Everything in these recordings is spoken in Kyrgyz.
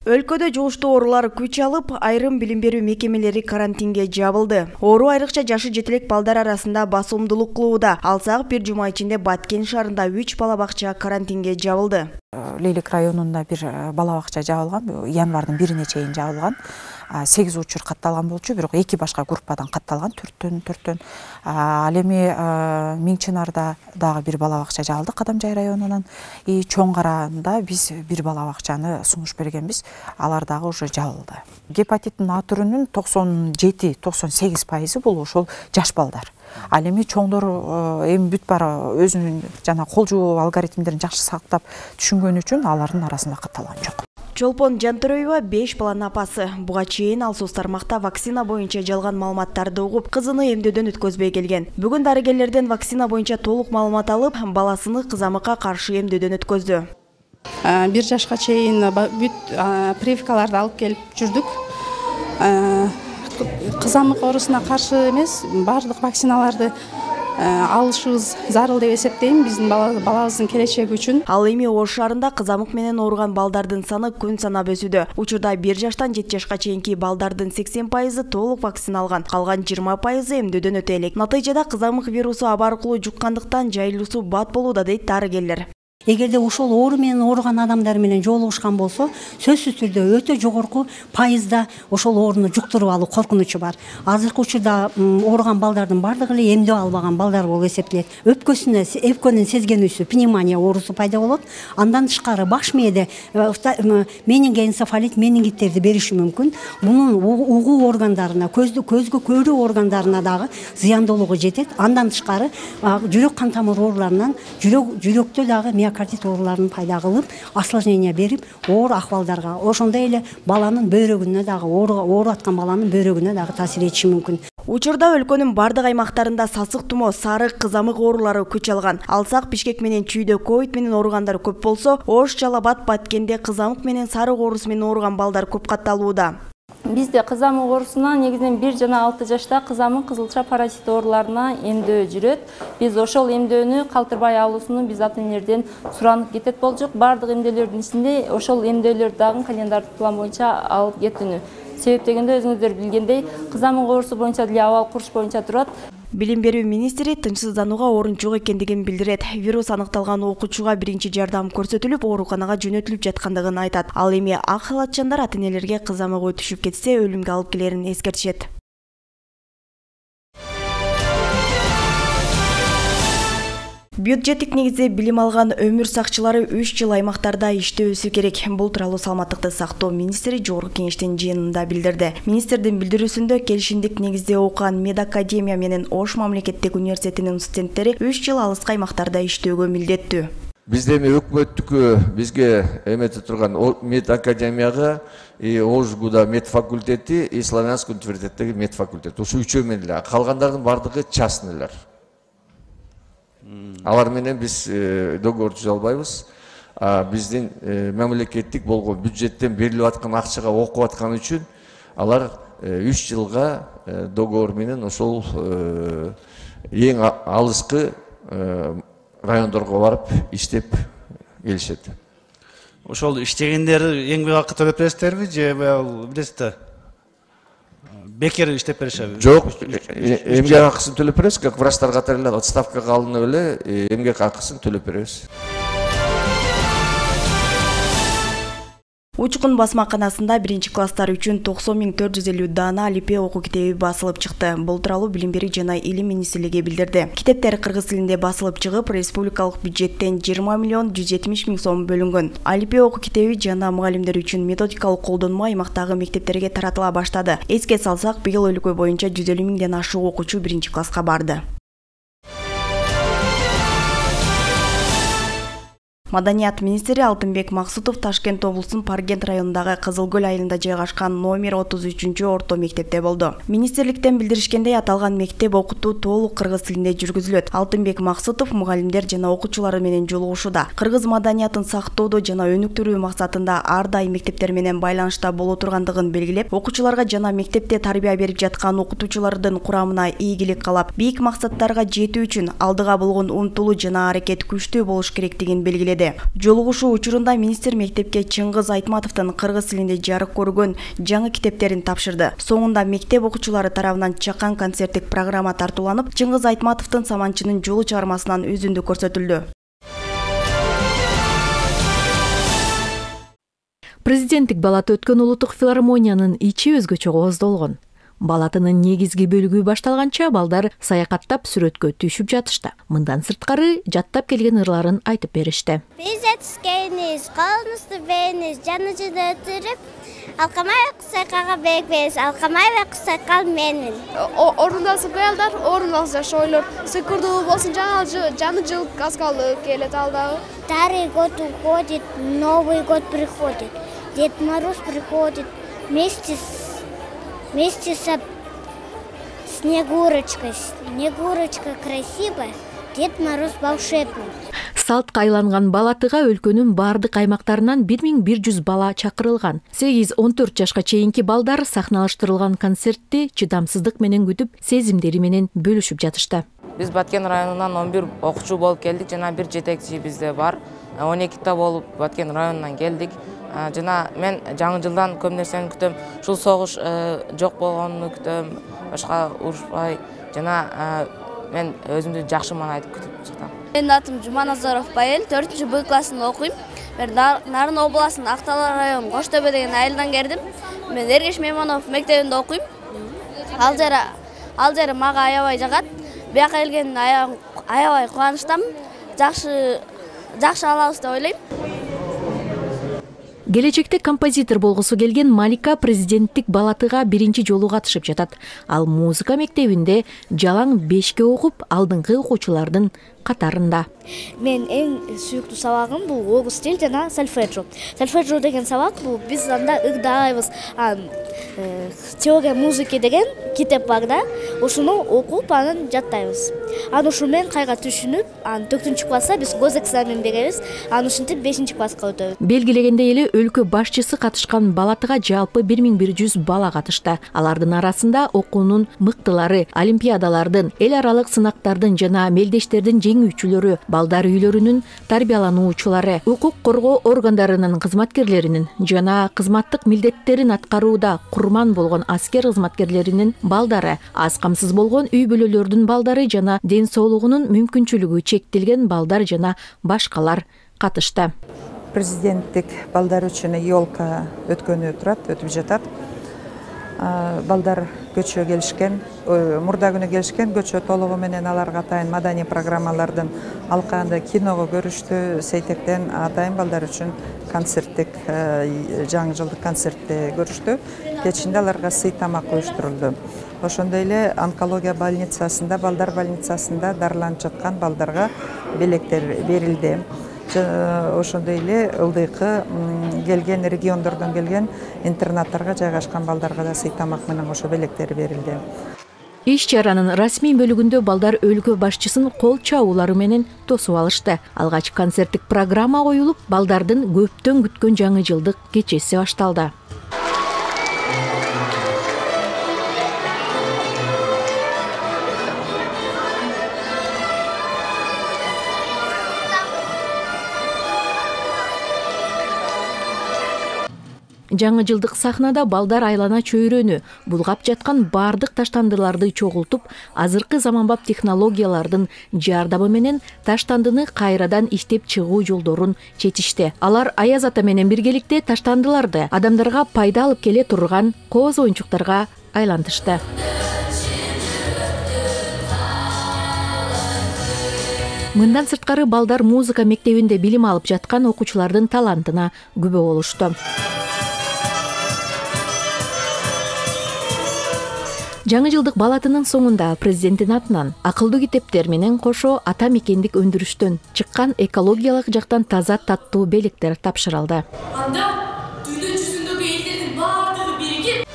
Өлкөдө жугуштуу оорулар күч алып, айрым билим берүү мекемелери карантинге жабылды. Оору айрыкча жашы жетелек балдар арасында басымдуулук кылууда. Алсак бир жума ичинде Баткен шаарында 3 бала бакча карантинге жабылды. Лейлик районунда бир бала бакча жабылган, январдын 1-ине чейин жабылган. 8 учур катталган болчу, бирок 2 башка группадан катталган, 4төн. Ал эми Миңчинарда дагы бир бала бакча жабылды, Кадамжай районунан. Чоң Каранда биз бир бала бакчаны сунуш бергенбиз, алар дагы уже жабылды. Гепатиттин А түрүнүн 97-98% бул ошол жаш балдар. Ал эми чоңдор эми бүт бара өзүнүн жана кол жуу алгоритмдерин жакшы сактап түшүнгөн үчүн алардын арасында катталган жок. Чолпон Жантөрөйева 5 баланын апасы. Буга чейин ал соц тармакта вакцина боюнча жалган маалыматтарды угуп, кызыны эмдөөдөн өткөзбөй келген. Бүгүн дарыгерлерден вакцина боюнча толук маалымат алып, баласыны кызамыкка каршы эмдөөдөн өткөздү. 1 жашка чейин бүт прививкаларды алып келип жүрдүк. Кызамык оорусуна каршы эмес, бардык вакциналарды алышыбыз зарыл деп эсептейм, биздин балабыздын келечеги үчүн. Ал эми Ош шаарында кызамык менен ооруган балдардын саны күн санап өсүүдө. Учурда 1 жаштан 7 жашка чейинки балдардын 80% толук вакцина алган, калган 20% эмдөөдөн өтө элек. Натыйжада кызамык вирусу аба аркылуу жуккандыктан жайылуусу бат болууда дейт дарыгерлер. Эгерде ошол оору менен ооруган адамдар менен жолугушкан болсо, сөзсүз түрдө өтө жогорку пайызда ошол ооруну жуктуруп алуу коркунучу бар. Азыркы учурда ооруган балдардын бардыгы эле эмдөө албаган балдар болуп эсептелет. Өпкөнүн сезгенүүсү, пневмония оорусу пайда болот. Андан тышкары баш мээде менингоэнцефалит, менингиттерди бериши мүмкүн. Мунун угуу органдарына, көзгө көрүү органдарына дагы зыяндуулугу жетет. Андан тышкары жүрөк кан тамыр ооруларынан жүрөктө дагы миокардит ооруларын пайда кылып, осложнение берип, оор акыбалдарга, ошондой эле баланын бөйрөгүнө дагы ооруп аткан баланын бөйрөгүнө дагы таасир этиши мүмкүн. Учурда өлкөнүн бардык аймактарында сасык тумо, сарык, кызамык оорулары күч алган. Алсак Бишкек менен Чүйдө ковид менен ооругандар көп болсо, Ош, Жалал Абад, Баткенде кызамык менен сарык оорусу менен ооруган балдар көп катталууда. Бизде кызамык оорусуна негизинен 1 жана 6 жашта кызамык, кызылча, паразит ооруларына эмдөө жүрөт. Биз ошол эмдөөнү калтырбай алуусуну биз ата-энелерден суранып кетет болчук. Бардык эмдөөлөрдүн ичинде ошол эмдөөлөрдү дагы календардык план боюнча алып кетүүнү. Себеп дегенде өзүңүздөр билгендей, кызамык оорусу боюнча деле абал куруш боюнча турат. Билим берүү министри тынчсызданууга орун жок экендигин билдирет. Вирус аныкталган окуучуга биринчи жардам көрсөтүлүп, ооруканага жөнөтүлүп жаткандыгын айтат. Ал эми ак халатчандар ата-энелерге кызамыгы түшүп кетсе өлүмгө алып келерин эскертишет. Бюджеттик негизде билим алган өмүр сакчылары 3 жыл аймактарда иштөөсү керек. Бул тууралуу Саламаттыкты сактоо министри Жогорку кеңештин жыйынында билдирди. Министрдин билдирүүсүндө келишимдик негизде окуган Медакадемия менен Ош мамлекеттик университетинин студенттери 3 жыл алыскы аймактарда иштөөгө милдеттүү. Бизде эми өкмөттүк бизге эмете турган Медакадемияга Ошгуда медфакультети и Славянск университеттеги медфакультет. Ошо үчөө менен эле, калгандардын бардыгы частныйлар. Алар менен биз договор түзө албайбыз. Биздин мамлекеттик болгон бюджеттен берилип аткан акчага окуп аткан үчүн алар 3 жылга договор менен ошол эң алыскы райондорго барып иштеп келишет. Ошол иштегендер эмгек акы төлөп бересиздерби же билесиз да? Бекер иштеп беришеби? Жок, эмгек акысын төлөп беребиз, как врачтар катары эле отставкага алынып эле эмгек акысын төлөп беребиз. Учкун басмаканасында 1 класстар үчүн 90.450 дана алипе окуу китеби басылып чыкты. Бул тууралуу Билим берүү жана илим министрлиги билдирди. Китептер кыргыз тилинде басылып чыгып, республикалык бюджеттен 20.170.000 сом бөлүнгөн. Алипе окуу китеби жана мугалимдер үчүн методикалык колдонмо аймактагы мектептерге таратыла баштады. Эске салсак, быйыл өлкө боюнча 150.000ден ашык окуучу 1 класска барды. Маданият министри Алтынбек Максутов Ташкент облусунун Паркент районундагы Кызыл Көл айылында жайгашкан номер 33 орто мектепте болду. Министрликтен билдиришкендей, аталган мектеп окутуу толук кыргыз тилинде жүргүзүлөт. Алтынбек Максутов мугалимдер жана окуучулары менен жолугушууда. Кыргыз маданиятын сактоодо жана өнүктүрүү максатында ар дайым мектептер менен байланышта боло тургандыгын белгилеп, окуучуларга жана мектепте тарбия берип жаткан окутуучулардын курамына ийгилик каалап, бийик максаттарга жетүү үчүн алдыга болгон умтулуу жана аракет күчтүү болуш керектигин белгиледи. белгиледи. Жолугушуу учурунда министр мектепке Чыңгыз Айтматовдун кыргыз тилинде жарык көргөн жаңы китептерин тапшырды. Соңунда мектеп окуучулары тарабынан чакан концерттик программа тартууланып, Чыңгыз Айтматовдун Саманчынын жолу чыгармасынан үзүндү көрсөтүлдү. Президенттик балаты өткөн улуттук филармониянын ичи өзгөчө кооздолгон. Балатынын негизги бөлүгү башталганча балдар саякаттап сүрөткө түшүп жатышты. Мындан сырткары жаттап келген ырларын айтып беришти. Биз жетишкенбиз, колубузду бейниз, жаныжыда өтүрүп, алкамай кусакага бекбез, алкамай кусакал менмин. Орундасын кыялдар, орундасын шойлор. Сыкырдуу болсун жаны жыл каскалы келет алдагы. Старый год уходит, Новый год приходит. Дед Мороз приходит вместе с Снегурочкой. Снегурочка красивая, Дед Мороз волшебный. Салтка айланган балатыга өлкөнүн бардык аймактарынан 1100 бала чакырылган. 8-14 жашка чейинки балдар сахналаштырылган концертти чыдамсыздык менен күтүп, сезимдери менен бөлүшүп жатышты. Биз Баткен районунан 11 окуучу болуп келдик, жана бир жетекчи бизде бар. 12 болуп Баткен районунан келдик. Жана мен жаңы жылдан көп нерсени күтөм. Ушул согуш жок болгонун күтөм. Башка урушпай, жана мен өзүмдү жакшы мана айтып күтүп чыктым. Менин атым Жуманазаров Байел, 4-Б классында окуйм. Мен Нарын областынын Актала районунун Коштөбө деген айылдан келдим. Мен Эргеш Мейманов мектебинде окуйм. Ал жери мага аябай жагат. Бияка келгенине аябай кубанычтамын. Жакшы алабыз деп ойлойм. Келечекте композитор болгусу келген Малика президенттик балатыга биринчи жолу катышып жатат. Ал музыка мектебинде жалаң 5ке окуп, алдыңкы окуучулардын катарында. Мен эң сүйүктүү сабагым бул огус тил жана сольфеджио. Сольфеджио деген сабак бул биз анда ыгдайбыз. Теория музыки деген китеп бар да, ушуну окуп анан жаттайбыз. Аны ушу менен кайга түшүнүп, 4-класста биз гос экзамен беребиз. Аны ушинтип 5-класска өтөбүз. Белгилегендей эле өлкө башчысы катышкан балатыга жалпы 1100 бала катышты. Алардын арасында окуунун мыктылары, олимпиадалардын, эл аралык сынактардын жана мелдештердин жеңүүчүлөрү, балдар үйлөрүнүн тарбиялануучулары, укук коргоо органдарынын кызматкерлеринин жана кызматтык милдеттерин аткарууда курман болгон аскер кызматкерлеринин балдары, аз камсыз болгон үй бүлөлөрдүн балдары жана ден соолугунун мүмкүнчүлүгү чектелген балдар жана башкалар катышты. Президенттик балдар үчүн елка өтүп жатат. Балдар көчө келишкен, мурда күнү келишкен, көчө толугу менен аларга атайын маданий программалардын алкагында киного көрүштү. Сейтектен атайын балдар үчүн концерттик, жаңы жылдык концертте көрүштү. Кечинде аларга сый тамак уюштурулду. Ошондой эле онкология больницасында, балдар больницасында дарыланып жаткан балдарга белектер берилди. Ошондой эле ылдыйкы келген региондордон келген интернаттарга жайгашкан балдарга да сый тамак менен ошо белектер берилди. Иш чаранын расмий бөлүгүндө балдар өлкө башчысын кол чабуулары менен тосуп алышты. Алгач концерттик программа коюлуп, балдардын көптөн күткөн жаңы жылдык кечеси башталды. Жаңы жылдык сахнада балдар айлана чөйрөнү, булгап жаткан бардык таштандыларды чогултуп, азыркы заманбап технологиялардын жардамы менен таштандыны кайрадан иштеп чыгуу жолдорун чечишти. Алар Аяз ата менен биргеликте таштандыларды адамдарга пайда алып келе турган кооз оюнчуктарга айлантышты. Мындан сырткары балдар музыка мектебинде билим алып жаткан окуучулардын талантына күбө болушту. Жаңы жылдык балатынын соңунда президенттин атынан акылдуу китептер менен кошо ата мекендик өндүрүштөн чыккан экологиялык жактан таза таттуу белектер тапшырылды. Анда дүйнө жүзүндөгү элдердин баардыгы биригип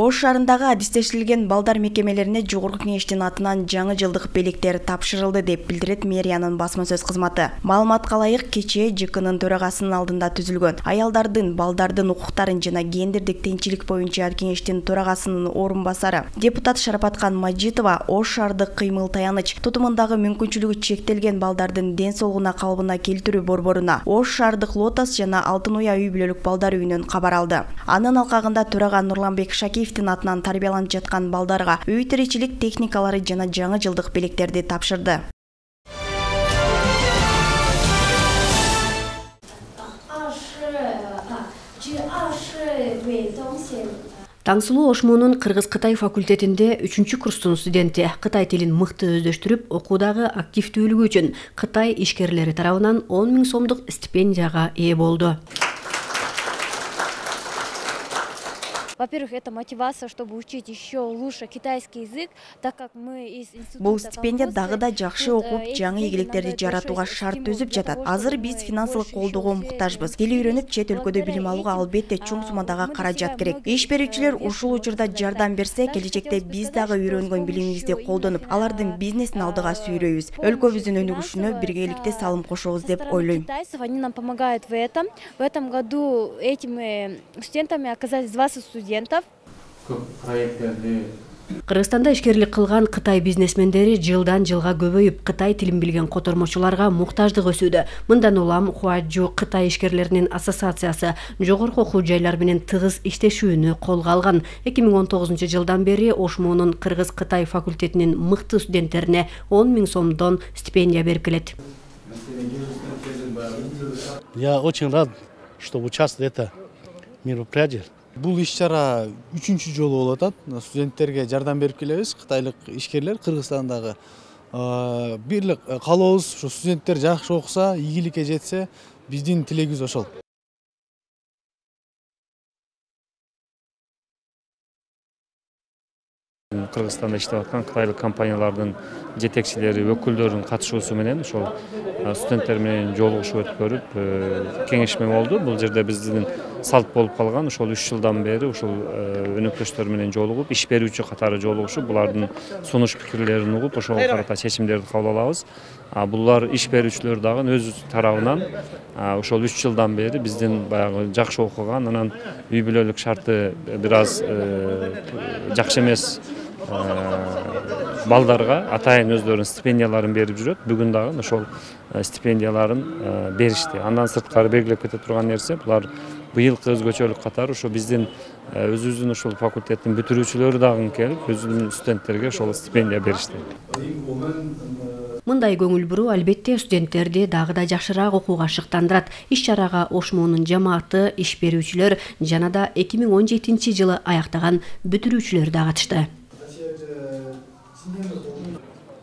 Ош шаарындагы адистештирилген балдар мекемелерине жогорку кеңештин атынан жаңы жылдык белектер тапшырылды деп билдирет мэриянын басма сөз кызматы. Маалыматка ылайык, кечээ ЖКнын төрагасынын алдында түзүлгөн аялдардын, балдардын укуктарын жана гендердик теңчилик боюнча кеңештин төрагасынын орун басары депутат Шарапаткан Мажитова Ош шаардык кыймыл таяныч тутумундагы мүмкүнчүлүгү чектелген балдардын ден соолугуна калыбына келтирүү борборуна Ош шаардык Лотос жана Алтын Уя үй бүлөлүк балдар үйүнөн кабар алды. Анын алкагында төрага Нурланбек Шакиевдин атынан тарбияланып жаткан балдарга үй тиричилик техникалары жана жаңы жылдык белектерди тапшырды. Таңсулуу Ошмонун Кыргыз-Кытай факультетинде 3 курстун студенти Кытай тилин мыкты өздөштүрүп, окуудагы активдүүлүгү үчүн Кытай ишкерлери тарабынан 10 000 сомдук стипендияга ээ болду. Во-первых, это мотивация, чтобы учить еще лучше китайский язык, так как мы из института... Бул стипендия дагы да жакшы окуп, жаңы ийгиликтерди жаратууга шарт түзүп жатат. Азыр биз финансылык колдоого муктажбыз. Тил үйрөнүп, чет өлкөдө билим алууга албетте чоң суммадагы каражат керек. Иш берүүчүлөр ушул учурда жардам берсе, келечекте биз дагы үйрөнгөн билимибизди колдонуп, алардын бизнесин алдыга сүйрөйбүз. Өлкөбүздүн өнүгүшүнө биргеликте салым кошобуз деп ойлойм. Они нам помогают в этом. В этом году этими студентами оказались 20 студентов. Кыргызстанда ишкерлик кылган Кытай бизнесмендери жылдан жылга көбөйүп, Кытай тилин билген котормочуларга муктаждык өсүүдө. Мындан улам Хуаджу Кытай ишкерлеринин ассоциациясы жогорку окуу жайлар менен тыгыз иштешүүнү колго алган. 2019 жылдан бери Ошмонун Кыргыз-Кытай факультетинин мыкты студенттерине 10 000 сомдон стипендия берип келет. Я очень рад, что участвую в этом мероприятии. Бул иш-чара 3-чү жолу болуп атат. Студенттерге жардам берип келебиз. Кытайлык ишкерлер Кыргызстандагы бирлик каалообуз ушу студенттер жакшы окуса, ийгиликке жетсе, биздин тилегибиз ошол. Кыргызстанда иштеп аткан кытайлык компаниялардын жетекчилери, өкүлдөрүнүн катышуусу менен ошол студенттер менен жолугушуп өтүп көрүп, кеңешме болду. Бул жерде биздин салт болуп калган. Ошол 3 жылдан бери ушул өнөктөштөр менен жолугуп, иш берүүчү катары жолугушуп, булардын сунуш пикирлерин угуп, ошого карата чечимдерди кабыл алабыз. Булар иш берүүчүлөр дагы өз тарабынан ошол 3 жылдан бери биздин баягы жакшы окуган, анан үй бүлөлүк шарты бир аз жакшы эмес балдарга атайын өздөрүнүн стипендияларын берип жүрөт. Бүгүн дагы ошол стипендияларын беришти. Андан сырткары белгилеп кете турган нерсе, булар быйылкы өзгөчөлүк катары ошо биздин өзүбүздүн ошол факультеттин бүтүрүүчүлөрү дагы келип, өзүнүн студенттерге ошол стипендия беришти. Мындай көңүл буруу албетте студенттерди дагы да жакшыраак окууга шыктандырат. Иш-чарага Ошмонун жамааты, иш берүүчүлөр жана да 2017 жылы аяктаган бүтүрүүчүлөр да катышты.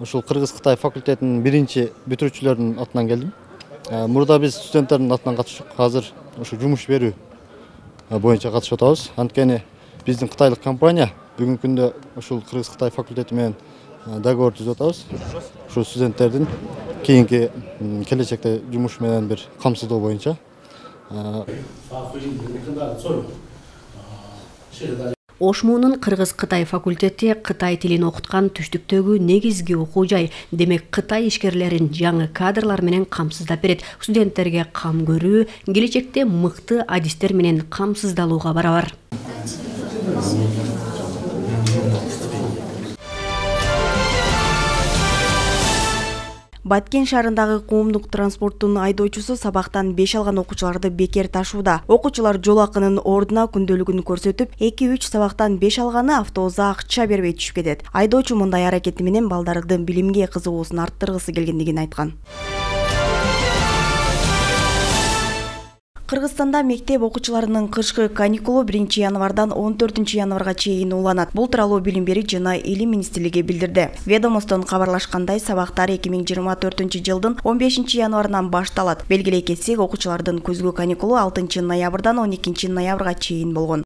Ошол Кыргыз-Кытай факультетинин биринчи бүтүрүүчүлөрүнүн атынан келдим. Мурда биз студенттердин атынан катышып, азыр ушу жумуш берүү боюнча катышып атабыз. Анткени биздин кытайлык компания бүгүнкү күндө ушул Кыргыз-Кытай факультети менен договор түзүп атабыз. Ушул студенттердин кийинки келечекте жумуш менен бир камсыздоо боюнча. Ошмонун Кыргыз-Кытай факультети Кытай тилин окуткан түштүктөгү негизги окуу жай. Демек, Кытай ишкерлерин жаңы кадрлар менен камсыздап берет. Студенттерге кам көрүү, келечекте мыкты адистер менен камсыздалууга барабар. Баткен шаарындагы коомдук транспорттун айдоочусу сабактан 5 алган окуучуларды бекер ташууда. Окуучулар жол акынын ордуна күндөлүгүн көрсөтүп, 2-3 сабактан 5 алганы автобуска акча бербей түшүп кетет. Айдоочу мындай аракети менен балдардын билимге кызыгуусун арттыргысы келгендигин айткан. Кыргызстанда мектеп окуучуларынын кышкы каникулу 1 январдан 14 январга чейин уланат. Бул тууралуу Билим берүү жана Илим министрлиги билдирди. Ведомстводон кабарлашкандай, сабактар 2024 жылдын 15 январынан башталат. Белгилей кетсек, окуучулардын күзгү каникулу 6 ноябрдан 12 ноябрга чейин болгон.